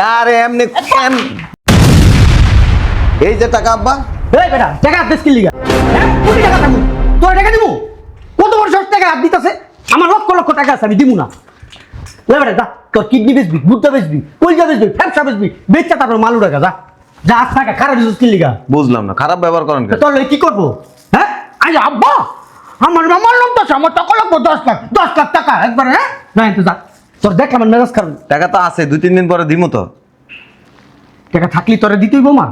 আরে এমনি এই যে টাকা আব্বা। এই বেটা টাকা আদেশ কি লিগা? হ্যাঁ কোটি টাকা দেবো, তোর টাকা দিব? কত বড় সব টাকা হাত দিতেছে? আমার লক্ষ লক্ষ টাকা আছে, আমি দিব না। লে বেটা যা, তোর কিডনি বেচবি, বুদ্ধা বেচবি, কলজা বেচবি, ফ্যাপসা বেচবি, বেচা তারপর মালু টাকা যা। যা আজ টাকা খারাপ দিছিস কি লিগা? বুঝলাম না, খারাপ ব্যবহার করেন কেন? তোর কি করবো? হ্যাঁ আরে আব্বা আমার মামার নাম তো আমার টাকা লাগবো 10 লাখ টাকা একবার। হ্যাঁ না তো যা, তোর দেখলাম মেজাজ খারাপ। টাকা তো আছে, 2-3 দিন পরে দিমু তো। টাকা থাকলি তোরে দিতেই বো মা।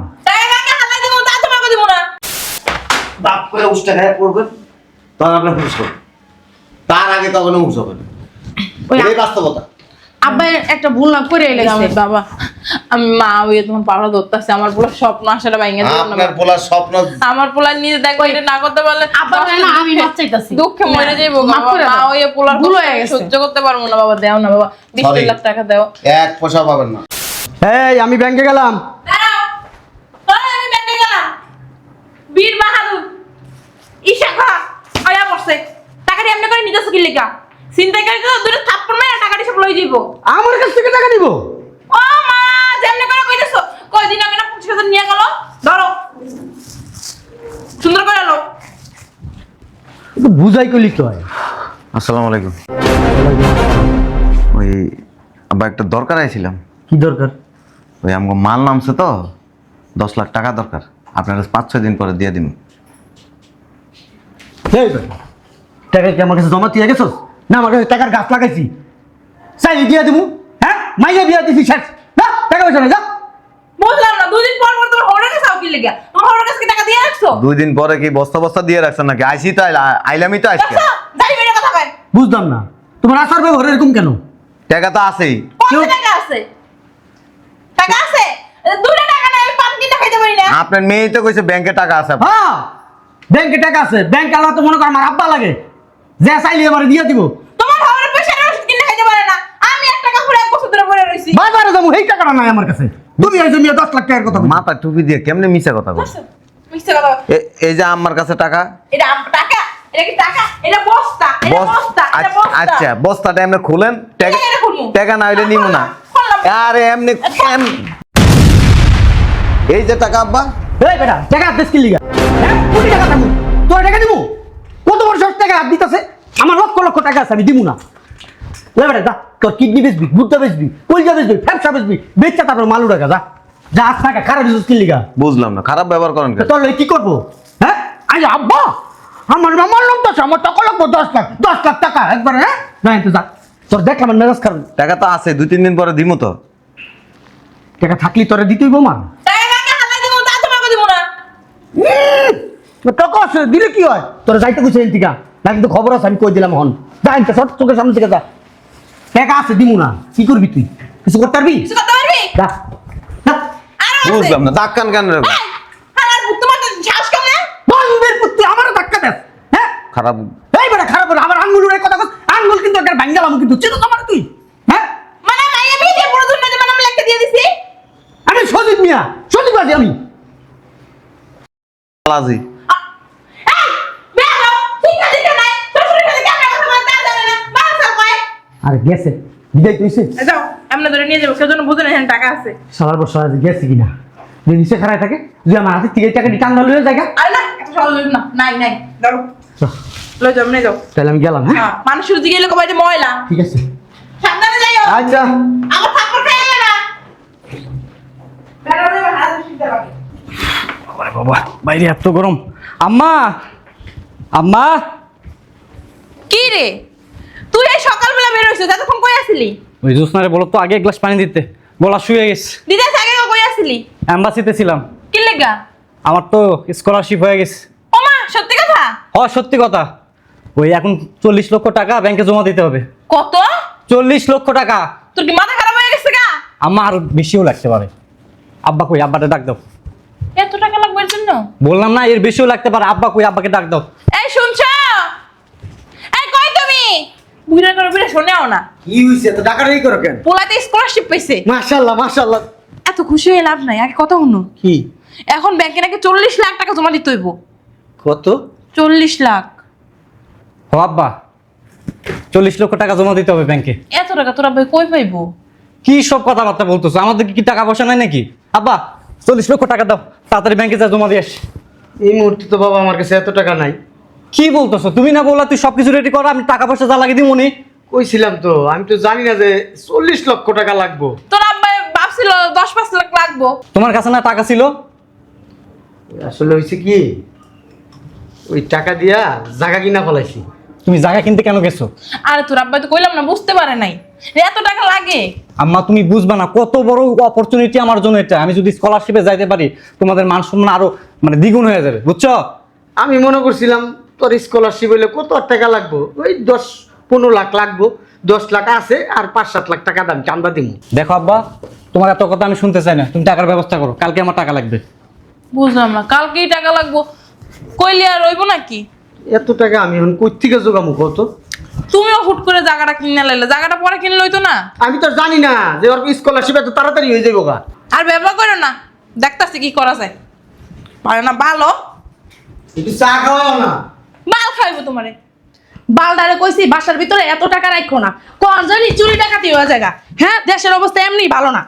বাপ করে উষ্টা খায় পড়বেন তখন আপনার হুশ হবে, তার আগে তখন হুশ হবে না। এই বাস্তবতা। আব্বা একটা ভুল না করে এলাইছে বাবা। আমি মা ওই তোমার পাড়া ধরতেছে, আমার পুরো স্বপ্ন আসলে ভাঙে দিল না। আপনার পোলার স্বপ্ন, আমার পোলা নিজে দেখো এটা না করতে পারলে আব্বা না আমি বাচ্চাইতাছি দুঃখে মরে যাইবো মাফ করে মা। দাও। ওই পোলার ভুল হয়ে গেছে। সহ্য করতে পারবো না বাবা, দাও না বাবা, 20 Sorry. লাখ টাকা দাও। এক পয়সা পাবেন না। এই আমি ব্যাংকে গেলাম। দাঁড়াও, ওই আমি ব্যাংকে গেলাম। বীর বাহাদুর ঈশা খা আয়া পড়ছে, টাকাটি এমনি করে নিতেছ কি লেখা? চিন্তাকারী তো দুটো থাপ্পড় মেরে টাকাটি সব লই যাইবো। আমার কাছ থেকে টাকা নিব? ও মা যেমনি করে কইতেছো, কয়দিন আগে না 25,000 নিয়ে গেল। ধরো সুন্দর করে লো। বুঝাই কইলি তো হয়। আসসালামু আলাইকুম। ওই আব্বা একটা দরকার আইছিলাম। কি দরকার? ওই আমগো মাল নামছে তো, 10 লাখ টাকা দরকার। আপনার 5-6 দিন পরে দিয়ে দিন। এই বেটা, টাকা কি আমার কাছে জমা দিয়ে গেছস? না আমার কাছে টাকার গাছ লাগাইছি, চাই দিয়ে দিমু। হ্যাঁ মাইয়া বিয়া দিছি শেষ, না টাকা পয়সা নাই যা। বুঝলাম না, দুদিন পর পর তোমার হড়ে গেছে কি লেগে? তোমার হড়ে গেছে কি টাকা দিয়ে রাখছো? 2 দিন পরে কি বস্তা বস্তা দিয়ে রাখছেন নাকি? আইসি তো আইলামই তো আজকে। দেখছো যাই বেরে কথা কয়। বুঝলাম না তোমার আসার ব্যবহার এরকম কেন? টাকা তো আছেই। কত টাকা আছে? টাকা আছে? দুইটা টাকা না আমি পান কিনে খাইতে পারি না। আপনার মেয়েই তো কইছে ব্যাংকে টাকা আছে। হ্যাঁ ব্যাংকে টাকা আছে, ব্যাংক আলা তো মনে কর আমার আব্বা লাগে, যে চাইলে আমার দিয়ে দিব। তোমার হড়ে পয়সা না ওষুধ কিনে খাইতে পারে না। আমি 1 টাকা পুরো 1 বছর ধরে পড়ে রইছি। বাজারে যাবো এই টাকাটা নাই আমার কাছে। তুমি আইছো মিয়া 10 লাখ টাকার কথা বলছো। মাথা টুপি দিয়ে কেমনে মিছা কথা কই? বুঝছো? মিথ্যা কথা। এই যে আমার কাছে টাকা, এটা টাকা? এটা কি টাকা? এটা বস্তা, এটা বস্তা, এটা বস্তা। আচ্ছা বস্তাটা এমনি খুলেন, টাকা এটা খুলমু। টাকা না হইলে নিমু না। খুললাম। আরে এমনি এই যে টাকা আব্বা। এই বেটা টাকা আদেশ কি লিগা? হ্যাঁ কোটি টাকা দেবো, তোর টাকা দিব? কত বড় সব টাকা হাত দিতেছে? আমার লক্ষ লক্ষ টাকা আছে, আমি দিব না। লে বেটা যা, তোর কিডনি বেচবি, বুদ্ধা বেচবি, কলজা বেচবি, ফ্যাপসা বেচবি, বেচা তারপর মালু টাকা যা। যা আজ টাকা খারাপ দিছিস কি লিগা? বুঝলাম না, খারাপ ব্যবহার করেন কেন? তোর কি করবো? হ্যাঁ আরে আব্বা আমার মামার নাম তো আমার টাকা লাগবো 10 লাখ টাকা একবার। হ্যাঁ না তো যা, তোর দেখলাম মেজাজ খারাপ। টাকা তো আছে, 2-3 দিন পরে দিমু তো। টাকা থাকলি তোরে দিতেই বো মা। টাকা কাকে হালাই দেবো তা তোমাকে দিব না। টাকা আছে দিলে কি হয়? তোরা যাইতে কইছে এনতিকা না, কিন্তু খবর আছে আমি কই দিলাম হন। যা এনতে সব চোখের সামনে থেকে যা। টাকা আছে দিমু না, কি করবি তুই? কিছু করতে পারবি? কিছু করতে পারবি? যা যা। আরো আছে। বুঝলাম না, দাগ কান কেন রে? এই, হালার ভূত তোমার তো সাহস কম না? বন্ধের পুত্র আমারও ধাক্কা দেস। হ্যাঁ খারাপ এই বেটা খারাপ হলো আমার আঙ্গুলের কথা কস, আঙ্গুল কিন্তু একটা ভাঙ্গালাম কিন্তু চিনো তোমার তুই। হ্যাঁ মানে মাইয়া বিয়ে দিয়ে বড় দুর্নাতে মানে আমি লেখতে দিয়ে দিছি। আমি সজিব মিয়া, সজিব আছি আমি। আজি এই, বিয়ে দাও, শিক্ষা দীক্ষা নাই, শ্বশুরের সাথে কেমন কথা বলে তা জানে না, বাচ্চা কয়। আরে গেছে বিদায় কইছে এই যাও, এমনি ধরে নিয়ে যাবো, কেউ যেন বুঝে না এখানে টাকা আছে। সারার বছর আজ গেছে কিনা যে নিচে খারায় থাকে, যদি আমার হাতে থেকে টাকা টাকা লয়ে জায়গা। আরে না, এত সহজ লইব না। নাই নাই, ধরো। লই যাও, এমনি যাও। তাহলে আমি গেলাম। হ্যাঁ হ্যাঁ, মানুষের দিকে এলে কবাইতে ময়লা। ঠিক আছে সাবধানে যাইও। আচ্ছা। আমার থাপ্পড় খাইবে না। বেরো রে, হাত দিতে পারবে। আরে বাবা বাইরে এত গরম। আম্মা আম্মা কি রে, তুই এই সকালবেলা বের হইছিস, এতক্ষণ কই আছিলি? ওই জোসনারে বলো তো আগে এক গ্লাস পানি দিতে, গলা শুয়ে গেছে। দিদাস আগে কই আছিলি? অ্যাম্বাসিতে ছিলাম। কি লেগা? আমার তো স্কলারশিপ হয়ে গেছে। ও মা, সত্যি কথা? সত্যি কথা। ওই এখন 40 লক্ষ টাকা ব্যাংকে জমা দিতে হবে। কত? 40 লক্ষ টাকা। তোর কি মাথা খারাপ হয়ে গেছে গা? আমার আরো বেশিও লাগতে পারে। আব্বা কই, আব্বাকে ডাক দাও। এত টাকা লাগবে এর জন্য? বললাম না এর বেশিও লাগতে পারে। আব্বা কই, আব্বাকে ডাক দাও। এই শুনছো? এই কই তুমি? বুইরা করে বুইরা শুনেও না। কি হইছে এত টাকা রেই করো কেন? পোলাতে স্কলারশিপ পাইছে। মাশাআল্লাহ মাশাআল্লাহ। এত খুশি হয়ে লাভ নাই, আগে কথা শুনো। কি এখন ব্যাংকে নাকি 40 লাখ টাকা জমা দিতে হইব। কত? 40 লাখ। আব্বা 40 লক্ষ টাকা জমা দিতে হবে ব্যাংকে। এত টাকা তোরা ভাই কই পাইবো? কি সব কথাবার্তা বলতেছো? আমাদের কি টাকা পয়সা নাই নাকি? আব্বা 40 লক্ষ টাকা দাও, তাড়াতাড়ি ব্যাংকে যা জমা দিয়ে আসি। এই মুহূর্তে তো বাবা আমার কাছে এত টাকা নাই। কি বলতেছো? তুমি না বললা তুই সবকিছু রেডি কর, আমি টাকা পয়সা যা লাগিয়ে দিমুনি। কইছিলাম তো, আমি তো জানি না যে 40 লক্ষ টাকা লাগবো। তোর আব্বা ভাবছিল 10-5 লাখ লাগবো। তোমার কাছে না টাকা ছিল? আসলে হয়েছে কি, ওই টাকা দিয়া জায়গা কিনা ফলাইছি। তুমি জায়গা কিনতে কেন গেছো? আরে তোর আব্বা তো কইলাম না, বুঝতে পারে নাই এত টাকা লাগে। আম্মা তুমি বুঝবা না, কত বড় অপরচুনিটি আমার জন্য এটা। আমি যদি স্কলারশিপে যাইতে পারি, তোমাদের মান সম্মান আরো মানে দ্বিগুণ হয়ে যাবে, বুঝছো? আমি মনে করছিলাম তোর স্কলারশিপ হইলে কত আর টাকা লাগবো, ওই 10-15 লাখ লাগবো। 10 লাখ আছে আর 5-7 লাখ টাকা দাম চান্দা দিব। দেখো আব্বা, তোমার এত কথা আমি শুনতে চাই না। তুমি টাকার ব্যবস্থা করো, কালকে আমার টাকা লাগবে। বুঝলাম না, কালকেই টাকা লাগবো কইলে আর রইব নাকি? এত টাকা আমি এখন কই থেকে জোগামু কত? তুমিও হুট করে জায়গাটা কিনে লাইলে, জায়গাটা পরে কিনলে হইতো না। আমি তো আর জানি না যে ওর স্কলারশিপ এত তাড়াতাড়ি হয়ে যাবো গা। আর ব্যবহার করো না, দেখতাছি কি করা যায়। পারে না ভালো একটু চা খাওয়াও না। মাল খাইবো তোমারে। বালদারে কইছি বাসার ভিতরে এত টাকা রাখো না, কোন জানি চুরি ডাকাতি হয়ে জায়গা। হ্যাঁ, দেশের অবস্থা এমনি ভালো না।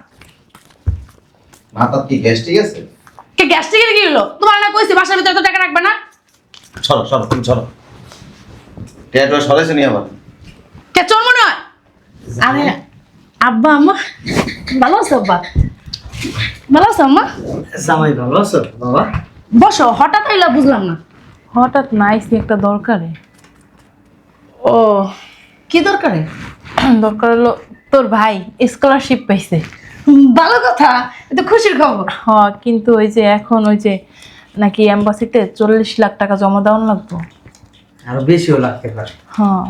মাথার কি গ্যাস ঠিক আছে? কে গ্যাস্ট্রিকের কি হলো? তোমার না কইছি বাসার ভিতরে এত টাকা রাখবে না। সরো সরো, তুমি সরো। টেয়াটা সরাইছে নি আবার? কে চোর মনে হয়? আরে আব্বা আম্মা ভালো আছো? আব্বা ভালো আছো? আম্মা জামাই ভালো আছো বাবা? বসো, হঠাৎ আইলা বুঝলাম না। হঠাৎ নাইছি একটা দরকারে। ও, কি দরকারে? দরকার হলো তোর ভাই স্কলারশিপ পাইছে। ভালো কথা, এটা খুশির খবর। হ্যাঁ, কিন্তু ওই যে এখন ওই যে নাকি এম্বাসিতে 40 লাখ টাকা জমা দেওয়ান লাগবো। আরো বেশিও লাগতে পারে। হ্যাঁ,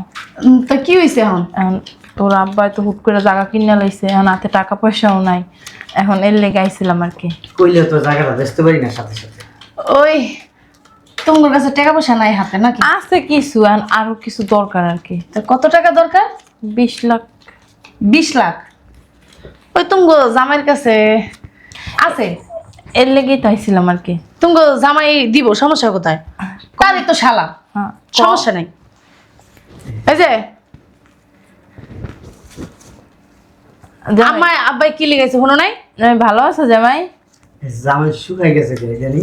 তা কি হয়েছে এখন? এখন তোর আব্বা তো হুট করে জায়গা কিনে লাইছে, এখন হাতে টাকা পয়সাও নাই। এখন এর লেগে আইছিলাম আর কি। কইলে তো জায়গাটা বেচতে পারি না সাথে সাথে। ওই তোমার কাছে টাকা পয়সা নাই হাতে নাকি? আছে কিছু, এখন আরো কিছু দরকার আর কি। তা কত টাকা দরকার? 20 লাখ। 20 লাখ? ওই তুমগো জামাইয়ের কাছে আছে। এর লেগেই তো আইছিলাম আর কি। তুমগো জামাই দিব, সমস্যা কোথায়? তারই তো শালা, হ্যাঁ, সমস্যা নেই। এই যে জামাই, আম্মা আব্বাই কি লিখেছে হলো নাই? জামাই ভালো আছে জামাই? জামাই শুকাই গেছে কে জানি।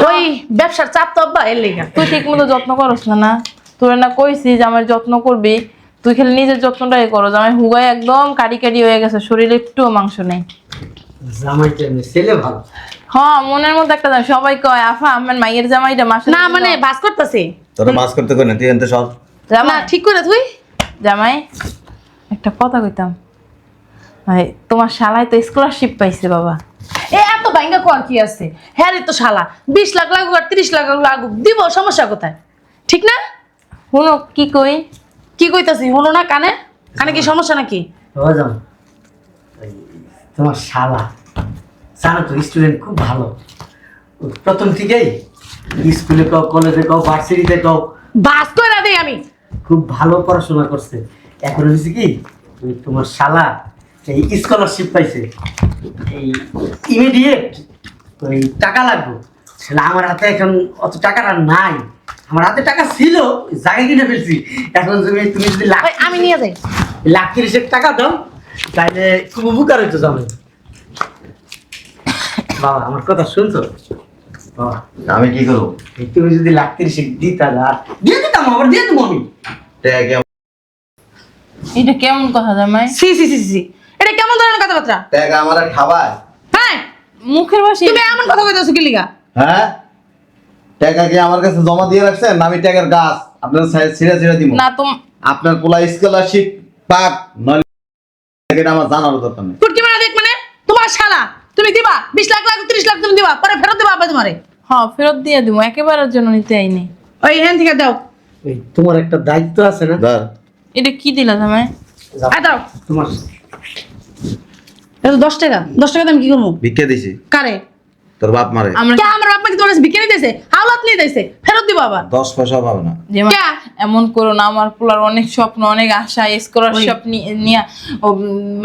ওই ব্যবসার চাপ তো আব্বা এর লেগে। তুই ঠিক মতো যত্ন করস না না? তোর না কইছি যে আমার যত্ন করবি, তুই খালি নিজের যত্নটাই করো। জামাই হুগাই একদম কারি কারি হয়ে গেছে, শরীরে একটুও মাংস নেই। জামাইটা এমনি ছেলে ভালো। হ্যাঁ, মনের মধ্যে একটা জামাই। সবাই কয় আফা আমার মাইয়ের জামাইটা মাসে না মানে বাস করতেছে তোরা মাছ করতে কই না, তুই এনতে সর। না, জামাই ঠিক করে তুই। জামাই একটা কথা কইতাম। ভাই তোমার শালাই তো স্কলারশিপ পাইছে বাবা। এ এত ভাঙ্গা কর কি আছে? হ্যাঁ রে তো শালা 20 লাখ লাগুক আর 30 লাখ লাগুক, দিব, সমস্যা কোথায়? ঠিক না? শুনো কি কই। কি কইতাছি হলো না? কানে কানে কি সমস্যা নাকি? বাবা যাও, তোমার শালা জানো তো স্টুডেন্ট খুব ভালো। ও প্রথম থেকেই স্কুলে কও, কলেজে কও, ভার্সিটিতে কও, বাস করে দেই আমি। খুব ভালো পড়াশোনা করছে। এখন হয়েছে কি, ওই তোমার শালা এই স্কলারশিপ পাইছে, এই ইমিডিয়েট ওই টাকা লাগবে। শালা আমার হাতে এখন অত টাকাটা নাই। আমার হাতে টাকা ছিল, জায়গা কিনে ফেলছি। এখন তুমি যদি ওই আমি নিয়ে যাই। 1,30,000 টাকা দাও, তাইলে খুব উপকার হইতো জানো। বাবা আমার কথা শুনছো? বাবা আমি কি করবো? এই তুমি যদি 1,30,000 দিতা, আর দিয়ে দিতাম, আবার দিয়ে দেবো আমি। ট্যাগ এটা কেমন কথা জামাই? সি সি সি সি, এটা কেমন ধরনের কথাবার্তা? ট্যাগ আমার খাবার। হ্যাঁ, মুখের বাসি। তুমি এমন কথা কইতাছো কি লিগা? হ্যাঁ, টাকা কি আমার কাছে জমা দিয়ে রাখছেন? আমি টাকার গাছ আপনার ছিঁড়ে ছিঁড়ে দিব না তুম আপনার পোলা স্কলারশিপ পাক, নইলে এটা আমার জানার দরকার নেই। কুটকি মারা দেখ মানে তোমার শালা, তুমি দিবা 20 লাখ লাখ 30 লাখ তুমি দিবা, পরে ফেরত দিবা আব্বা তোমারে। হ্যাঁ, ফেরত দিয়ে দিব, একেবারের জন্য নিতে আইনি। ওই হ্যান থেকে দাও। ওই তোমার একটা দায়িত্ব আছে না? ধর, এটা কি দিলা জামাই? যাও, আয় দাও। তোমার এটা তো 10 টাকা। 10 টাকা আমি কি করবো? ভিক্ষা দিছি কারে? তোর বাপ মারে। আমরা কে আমার বাপ মাকে তোমার কাছে ভিক্ষা নিতেছে? হাওলাত নিয়ে দিয়েছে, ফেরত দিব আবার। 10 পয়সা পাবে না। যেমন ক্যা? এমন করো না, আমার পোলার অনেক স্বপ্ন, অনেক আশা, স্কলারশিপ নিয়ে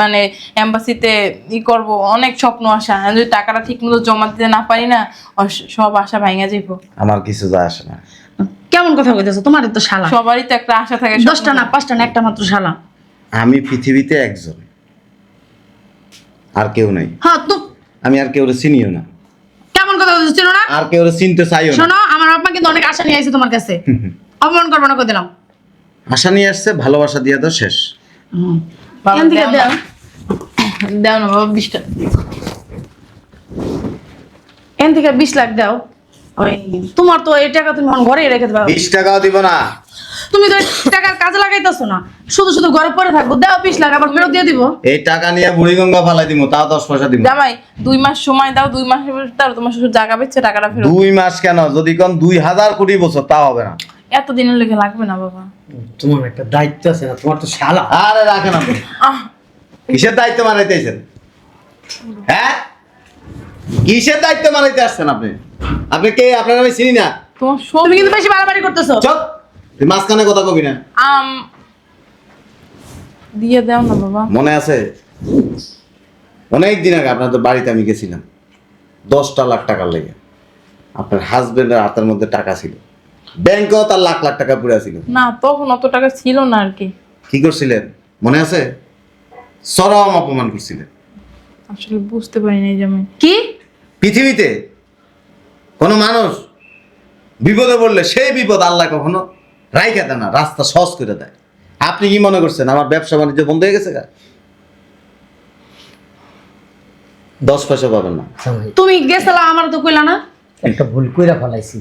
মানে এম্বাসিতে ই করব, অনেক স্বপ্ন আশা। আমি যদি টাকাটা ঠিক মতো জমা দিতে না পারি না, ওর সব আশা ভাঙা যাইবো। আমার কিছু যায় আসে না। কেমন কথা কইতেছো? তোমার তো শালা। সবারই তো একটা আশা থাকে। 10টা না 5টা না, একটা মাত্র শালা। আমি পৃথিবীতে একজন, আর কেউ নাই। হ্যাঁ তো আমি আর কেউ চিনিও না, কেমন কথা বলছিল না? আর কেউ চিনতে চাইও না। শোনো, আমার আব্বা কিন্তু অনেক আশা নিয়ে আইছে তোমার কাছে, অপমান করবো না, কই দিলাম। আশা নিয়ে আসছে, ভালোবাসা দিয়া তো শেষ। বাবা, এখান থেকে দাও দাও, না। দাও না বাবা 20 টাকা। এখান থেকে 20 লাখ দাও। ওই তোমার তো এই টাকা তুমি এখন ঘরে রেখে দেবা। 20 টাকাও দিব না। তুমি তো এই টাকার কাজে লাগাইতেছো না, শুধু শুধু ঘরে পড়ে থাকবো। দাও 20 লাখ, আবার ফেরত দিয়ে দিব। এই টাকা নিয়ে বুড়িগঙ্গা ফালাই দিব, তাও 10 পয়সা দিব। জামাই 2 মাস সময় দাও, 2 মাসের ভিতরে তোমার শ্বশুর জায়গা বেচছে টাকাটা ফেরত। 2 মাস কেন, যদি কোন 2000 কোটি বছর তাও হবে না। এত দিনের লেগে লাগবে না বাবা। তোমার একটা দায়িত্ব আছে না, তোমার তো শালা। আরে রাখেন আপনি, আহ কিসের দায়িত্ব মানাইতেছেন? হ্যাঁ, কিসের দায়িত্ব মানাইতে আসছেন আপনি? আপনি কে? আপনার আমি চিনি না। তোমার তুমি শ্বশুর কিন্তু বেশি বাড়াবাড়ি করতেছো। চুপ, তুই মাঝখানে কথা কবি না। দিয়ে দাও না বাবা। মনে আছে অনেক দিন আগে আপনাদের বাড়িতে আমি গেছিলাম 10টা লাখ টাকার লেগে। আপনার হাজবেন্ডের হাতের মধ্যে টাকা ছিল, ব্যাংকেও তার লাখ লাখ টাকা পড়ে ছিল। না তখন অত টাকা ছিল না আর কি। কি করছিলেন মনে আছে? চরম অপমান করছিলেন। আসলে বুঝতে পারি নাই জামাই। কি? পৃথিবীতে কোনো মানুষ বিপদে পড়লে সেই বিপদ আল্লাহ কখনো রাইখা দেয় না, রাস্তা সহজ করে দেয়। আপনি কি মনে করছেন আমার ব্যবসা বাণিজ্য বন্ধ হয়ে গেছে? 10 পয়সা পাবেন না। জামাই, তুমি গেছলা, আমার তো কইলা না। একটা ভুল কইরা ফেলাইছি,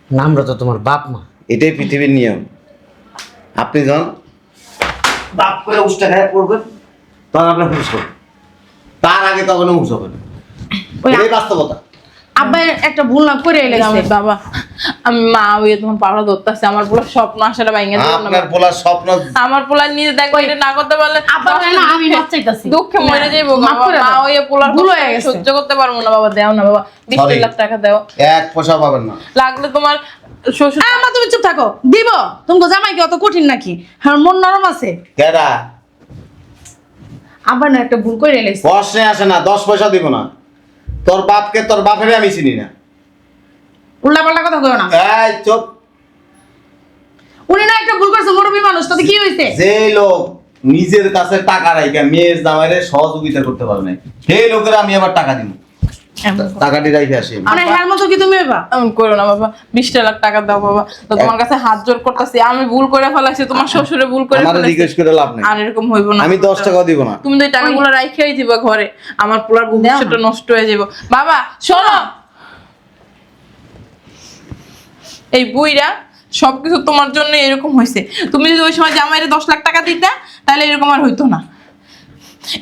নামটা তো তোমার বাপ মা। এটাই পৃথিবীর নিয়ম। আপনি যখন বাপ করে উষ্টা খায় পড়বেন তখন আপনার হুঁশ হবে, তার আগে তখন হুঁশ হবে না। ওই এটাই বাস্তবতা। আব্বা একটা ভুল না করে এলাইছে। জামাই বাবা, আমি মা ওই তোমার পাড়া ধরতেছে, আমার পুরো স্বপ্ন আশাটা ভাঙিয়ে দিও না আপনার বাবা। বলার স্বপ্ন আমার পোলা নিজে দেখো এটা না করতে পারলে আব্বা বলে না, আমি মাপ চাইতাছি। দুঃখে মরে যাইবো মাফ বাবা। করে মা দাও। ওই পোলার ভুল কষ্ট হয়ে গেছে। সহ্য করতে পারবো না বাবা। দাও না বাবা, 20 Sorry. লাখ টাকা দাও। 1 পয়সা পাবেন না। লাগলে তোমার শ্বশুর আম্মা তুমি চুপ থাকো, দিব। তুমি জামাই কি অত কঠিন নাকি? হ্যাঁ, মন নরম আছে। কেডা আব্বা না একটা ভুল করে এলাইছে। প্রশ্নে আসে না, 10 পয়সা দিব না। তোর বাপকে তোর বাপেরে আমি চিনি না। উল্টা পাল্টা কথা কইও না। এই চুপ। উনি না একটা ভুল করছে, মুরব্বী মানুষ, তাতে কি হইছে? যে লোক নিজের কাছে টাকা রাখা মেয়ের জামাইরে সহযোগিতা করতে পারে না, সেই লোকের আমি আবার টাকা দিব। টাকাটি রাখে আসি আমি। মানে হ্যার মতো কি তুমি হইবা? এমন করো না বাবা, 20 লাখ টাকা দাও বাবা। তো তোমার কাছে হাত জোর করতেছি, আমি ভুল করে ফেলাইছি, তোমার শ্বশুরে ভুল করে আমারে ফেলাইছে। জিজ্ঞেস করে লাভ নেই। আর এরকম হইব না। আমি 10 টাকাও দিব না। তুমি তো এই টাকাগুলো রাইখাই দিবা ঘরে, আমার পোলার ভবিষ্যৎটা নষ্ট হয়ে যাবে। বাবা শোনো, এই বুইরা সবকিছু তোমার জন্য এরকম হয়েছে। তুমি যদি ওই সময় জামাইরে 10 লাখ টাকা দিতা তাহলে এরকম আর হইতো না।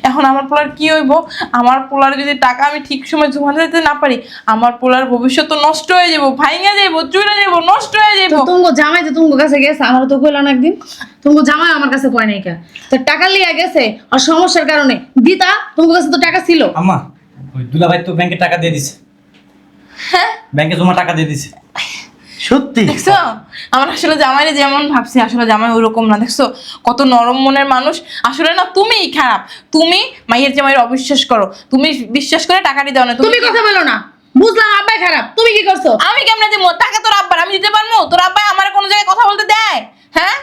এখন আমার পোলার কি হইব? আমার পোলার যদি টাকা আমি ঠিক সময় জমা দিতে না পারি, আমার পোলার ভবিষ্যৎ তো নষ্ট হয়ে যাবো, ভাইঙা যাবো, চুইরা যাবো, নষ্ট হয়ে তো যাবো। তুমগো জামাই তো তুমগো কাছে গেছে, আমার তো কইলা না একদিন। তুমগো জামাই আমার কাছে কয় নাই কা, তো টাকা লিয়া গেছে আর সমস্যার কারণে দিতা। তুমগো কাছে তো টাকা ছিল। আম্মা, ওই দুলাভাই তো ব্যাংকে টাকা দিয়ে দিছে। হ্যাঁ ব্যাংকে জমা টাকা দিয়ে দিছে। সত্যি? দেখছো আমার আসলে জামাইরে যেমন ভাবছি, আসলে জামাই ওরকম না। দেখছো কত নরম মনের মানুষ। আসলে না তুমিই খারাপ, তুমি মাইয়ের জামাইয়ের অবিশ্বাস করো, তুমি বিশ্বাস করে টাকাটি দাও না। তুমি কথা বলো না, বুঝলাম আব্বাই খারাপ, তুমি কি করছো? আমি কেমনে দিব টাকা? তোর আব্বার আমি দিতে পারবো? তোর আব্বাই আমার কোনো জায়গায় কথা বলতে দেয়? হ্যাঁ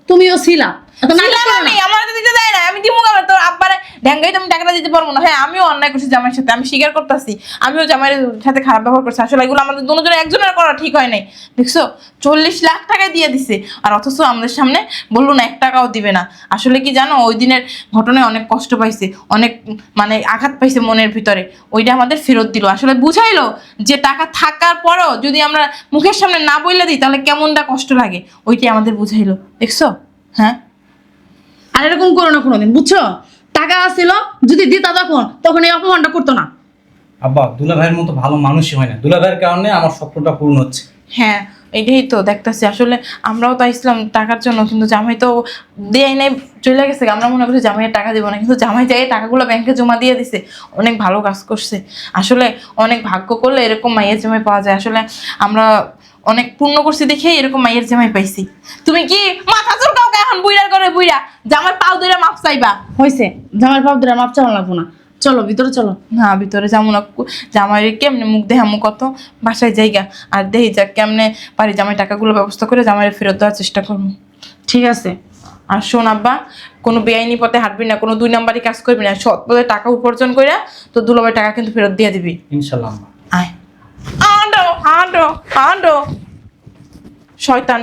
তুমিও ছিলা, এত নাটক ছিলাম করো আমি, না। আমার তো দিতে দেয় না। আমি দিমু কেমন? তোর আব্বারে ঢ্যাঙ্গাই তো আমি টাকাটা দিতে পারবো না। হ্যাঁ আমিও অন্যায় করছি জামাইয়ের সাথে, আমি স্বীকার করতেছি। আমিও জামাইয়ের সাথে খারাপ ব্যবহার করছি। আসলে এগুলো আমাদের দুজনের একজনের করা ঠিক হয় নাই। দেখছো 40 লাখ টাকা দিয়ে দিছে, আর অথচ আমাদের সামনে বললো না 1 টাকাও দিবে না। আসলে কি জানো, ওই দিনের ঘটনায় অনেক কষ্ট পাইছে, অনেক মানে আঘাত পাইছে মনের ভিতরে। ওইটা আমাদের ফেরত দিল। আসলে বুঝাইলো যে টাকা থাকার পরও যদি আমরা মুখের সামনে না বইলে দিই তাহলে কেমনটা কষ্ট লাগে, ওইটাই আমাদের বুঝাইলো। দেখছো? হ্যাঁ আর এরকম করো না কোনোদিন, বুঝছো? টাকা আসছিল, যদি দিতা তখন এই অপমানটা করতো না। আব্বা, দুলাভাইয়ের মতো ভালো মানুষই হয় না। দুলাভাইয়ের কারণে আমার স্বপ্নটা পূর্ণ হচ্ছে। হ্যাঁ এটাই তো দেখতেছি। আসলে আমরাও তো আসলাম টাকার জন্য, কিন্তু জামাই তো দেয় নাই, চলে গেছে। আমরা মনে করছি জামাইয়ের টাকা দিব না, কিন্তু জামাই যাই টাকাগুলো ব্যাংকে জমা দিয়ে দিছে। অনেক ভালো কাজ করছে। আসলে অনেক ভাগ্য করলে এরকম মাইয়ের জামাই পাওয়া যায়। আসলে আমরা অনেক পূর্ণ করছি দেখে এরকম মাইয়ের জামাই পাইছি। তুমি কি মাথা চুলকাও এখন বুইড়ার করে বুইড়া জামার পাও ধরে মাপ চাইবা? হয়েছে, জামাই পাপ ধরে মাপ চাওয়া লাগবো না। চলো ভিতরে চলো। না ভিতরে যাবো না। জামাইয়ের কেমনে মুখ দেখামু কত, বাসায় জায়গা আর দেহি যাক কেমনে পারি জামাই টাকাগুলো ব্যবস্থা করে জামাইয়ের ফেরত দেওয়ার চেষ্টা করবো। ঠিক আছে, আর শোন আব্বা, কোনো বেআইনি পথে হাঁটবি না, কোনো 2 নাম্বারই কাজ করবি না, সৎ পথে টাকা উপার্জন করে তো দুলাভাই টাকা কিন্তু ফেরত দিয়ে দিবি। ইনশাল্লাহ আম্মা। আয়, আন্ডো আন্ডো আন্ডো শয়তান।